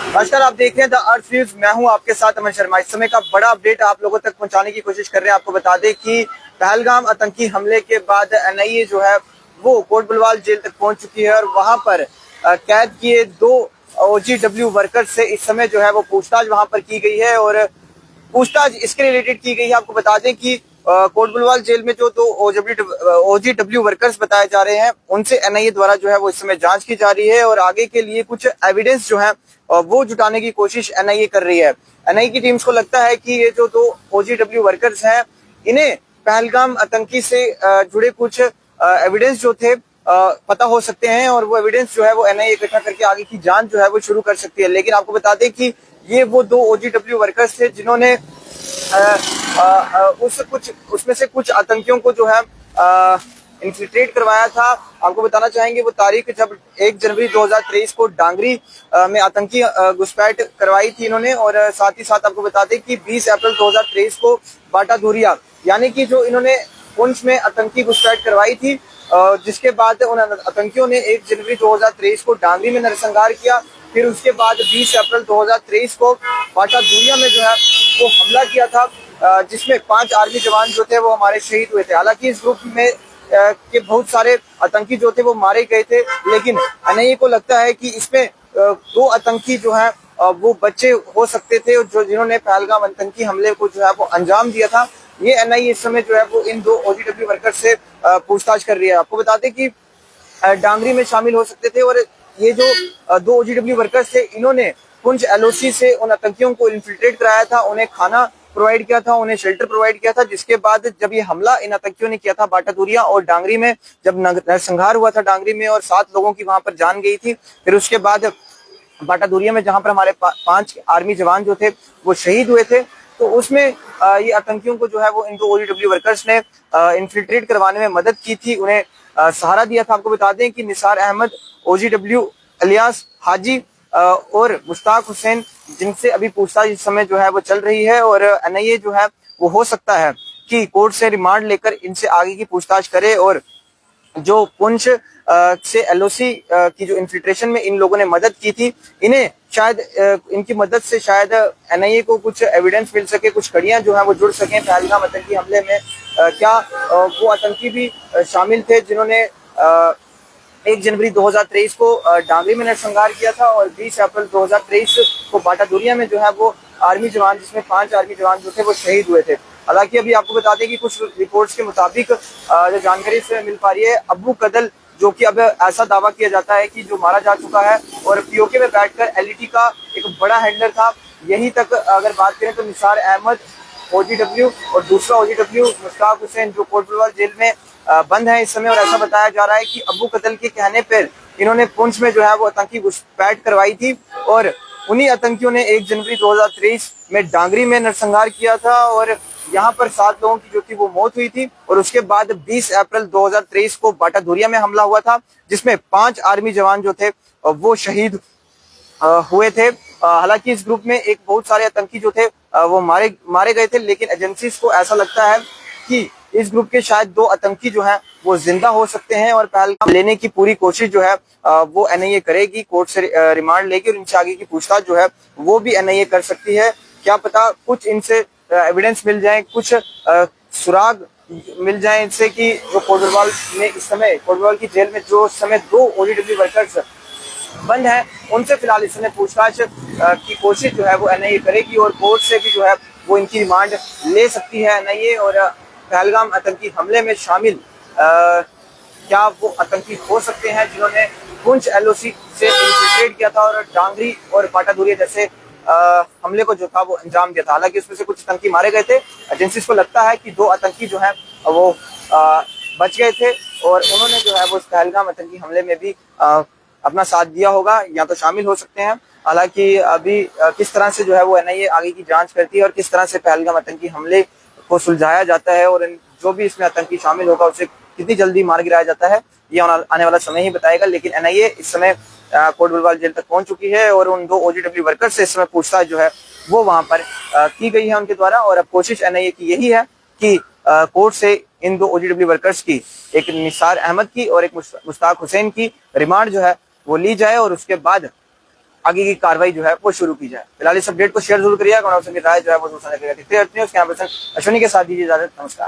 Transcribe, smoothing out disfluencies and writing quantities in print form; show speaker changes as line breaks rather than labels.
नमस्कार, आप देख रहे हैं द अर्थ न्यूज। मैं हूं आपके साथ अमन शर्मा। इस समय का बड़ा अपडेट आप लोगों तक पहुंचाने की कोशिश कर रहे हैं। आपको बता दें कि पहलगाम आतंकी हमले के बाद एनआईए जो है वो कोट बुलवाल जेल तक पहुंच चुकी है और वहां पर कैद किए 2 ओजीडब्ल्यू वर्कर्स से इस समय जो है वो पूछताछ वहां पर की गई है और पूछताछ इसके रिलेटेड की गई है। आपको बता दें कि कोट बुलवाल जेल में जो 2 ओजीडब्ल्यू वर्कर्स बताए जा रहे हैं उनसे एनआईए द्वारा जो है वो इस समय जांच की जा रही है और आगे के लिए कुछ एविडेंस जो है वो जुटाने की कोशिश एनआईए कर रही है। एनआईए की टीम्स को लगता है कि ये जो 2 ओजीडब्ल्यू वर्कर्स हैं इन्हें पहलगाम आतंकी से जुड़े कुछ एविडेंस जो थे पता हो सकते हैं और वो एविडेंस जो है वो एनआईए इकट्ठा करके आगे की जांच जो है वो शुरू कर सकती है। लेकिन आपको बता दें कि ये वो 2 ओजीडब्ल्यू वर्कर्स थे जिन्होंने उसमें से कुछ आतंकियों को जो है इन्फिल्ट्रेट करवाया था। आपको बताना चाहेंगे वो तारीख जब 1 जनवरी 2023 को डांगरी में आतंकी घुसपैठ करवाई थी इन्होंने और साथ ही साथ आपको बता दें कि 20 अप्रैल 2023 को बाटा धुरिया यानी कि जो इन्होंने पुंछ में आतंकी घुसपैठ करवाई थी जिसके बाद उन आतंकियों ने 1 जनवरी 2023 को डांगरी में नरसंहार किया। फिर उसके बाद 20 अप्रैल 2023 को बाटा धुरिया में जो है वो हमला किया था जिसमें 5 आर्मी जवान जो थे वो हमारे शहीद हुए थे। हालांकि इस ग्रुप में के बहुत सारे आतंकी जो थे वो मारे गए थे, लेकिन एनआईए को लगता है कि इसमें 2 आतंकी जो है वो बच्चे हो सकते थे जो जिन्होंने पहलगाम आतंकी हमले को जो है वो अंजाम दिया था। ये एनआईए इस समय जो है वो इन 2 ओजीडब्ल्यू वर्कर से पूछताछ कर रही है। आपको बता दें कि डांगरी में शामिल हो सकते थे और ये जो 2 ओजीडब्ल्यू वर्कर्स थे इन्होंने पुंछ एलओसी से उन आतंकियों को इन्फिल्ट्रेट कराया था, उन्हें खाना प्रोवाइड किया था, उन्हें शेल्टर प्रोवाइड किया था। जिसके बाद जब ये हमला इन आतंकियों ने किया था बाटा धुरिया और डांगरी में, जब नरसंहार हुआ था डांगरी में और 7 लोगों की वहां पर जान गई थी, फिर उसके बाद बाटा धुरिया में जहां पर हमारे 5 आर्मी जवान जो थे वो शहीद हुए थे, तो उसमें ये आतंकियों को जो है वो इन 2 ओजीडब्ल्यू वर्कर्स ने इन्फिल्ट्रेट करवाने में मदद की थी, उन्हें सहारा दिया था। आपको बता दें कि निसार अहमद ओजीडब्ल्यू अलियास हाजी और मुश्ताक हुसैन जिनसे अभी पूछताछ इस समय जो है वो चल रही है और एनआईए जो है वो हो सकता है कि कोर्ट से रिमांड लेकर इनसे आगे की पूछताछ करे और जो पुंछ से एलओसी की जो इन्फिल्ट्रेशन में इन लोगों ने मदद की थी, इन्हें शायद इनकी मदद से शायद एनआईए को कुछ एविडेंस मिल सके, कुछ कड़ियां जो है वो जुड़ सकें पहलगाम आतंकी हमले में। क्या वो आतंकी भी शामिल थे जिन्होंने 1 जनवरी 2023 को डांगरी में नरसंहार किया था और 20 अप्रैल 2023 को बाटा धुरिया में जो है वो आर्मी जवान, जिसमें 5 आर्मी जवान जो थे वो शहीद हुए थे। हालांकि अभी आपको बता दें कि कुछ रिपोर्ट्स के मुताबिक जो जानकारी से मिल पा रही है, अबू कदल जो कि अब ऐसा दावा किया जाता है कि जो मारा जा चुका है और पीओके में बैठकर एलईटी का एक बड़ा हैंडलर था। यहीं तक अगर बात करें तो निसार अहमद ओजीडब्ल्यू और दूसरा ओजीडब्ल्यू मुश्ताक हुसैन जो कोट बुलवाल जेल में बंद है इस समय, और ऐसा बताया जा रहा है कि अबू कतल के कहने पर इन्होंने पुंछ में जो है वो आतंकी घुसपैठ करवाई थी और उन्हीं आतंकियों ने 1 जनवरी 2023 में डांगरी में नरसंहार किया था और यहाँ पर 7 लोगों की जो थी वो मौत हुई थी और उसके बाद 20 अप्रैल 2023 को बाटा धुरिया में हमला हुआ था जिसमें 5 आर्मी जवान जो थे वो शहीद हुए थे। हालांकि इस ग्रुप में एक बहुत सारे आतंकी जो थे वो मारे गए थे, लेकिन एजेंसीज को ऐसा लगता है कि इस ग्रुप के शायद 2 आतंकी जो हैं वो जिंदा हो सकते हैं और पहलगाम लेने की पूरी कोशिश जो है वो एनआईए करेगी। कोर्ट से रिमांड लेके और इनसे आगे की पूछताछ जो है वो भी एनआईए कर सकती है। क्या पता कुछ इनसे एविडेंस मिल जाए, कुछ सुराग मिल जाए इनसे कि जो कोट बुलवाल में इस समय कोट बुलवाल की जेल में जो इस समय 2 ओजीडब्ल्यू वर्कर्स बंद है उनसे फिलहाल इस समय पूछताछ की कोशिश जो है वो एनआईए करेगी और कोर्ट से भी जो है वो इनकी रिमांड ले सकती है एनआईए। और पहलगाम आतंकी हमले में शामिल क्या वो आतंकी हो सकते हैं जिन्होंने पुंछ एलओसी से इन्फिल्ट्रेट किया था और डांगरी और बाटा धुरिया जैसे हमले को जो था वो अंजाम दिया था। हालांकि उसमें से कुछ आतंकी मारे गए थे। एजेंसीज को लगता है कि 2 आतंकी जो है वो बच गए थे और उन्होंने जो है वो पहलगाम आतंकी हमले में भी अपना साथ दिया होगा या तो शामिल हो सकते हैं। हालांकि अभी किस तरह से जो है वो एनआईए आगे की जांच करती है और किस तरह से पहलगाम आतंकी हमले को सुलझाया जाता है और जो भी इसमें आतंकी शामिल होगा उसे कितनी जल्दी मार गिराया जाता है, ये आने वाला समय ही बताएगा। लेकिन एनआईए इस समय कोट बुलवाल जेल तक पहुंच चुकी है और उन 2 ओजीडब्ल्यू वर्कर से इस समय पूछताछ जो है वो वहां पर की गई है उनके द्वारा। और अब कोशिश एनआईए की यही है कि कोर्ट से इन 2 ओजीडब्ल्यू वर्कर्स की, एक निसार अहमद की और एक मुश्ताक हुसैन की रिमांड जो है वो ली जाए और उसके बाद आगे की कार्रवाई जो है वो शुरू की जाए। फिलहाल इस अपडेट को शेयर जरूर करिएगा, राय जो है वो अश्विनी के साथ दीजिए इजाजत। नमस्कार।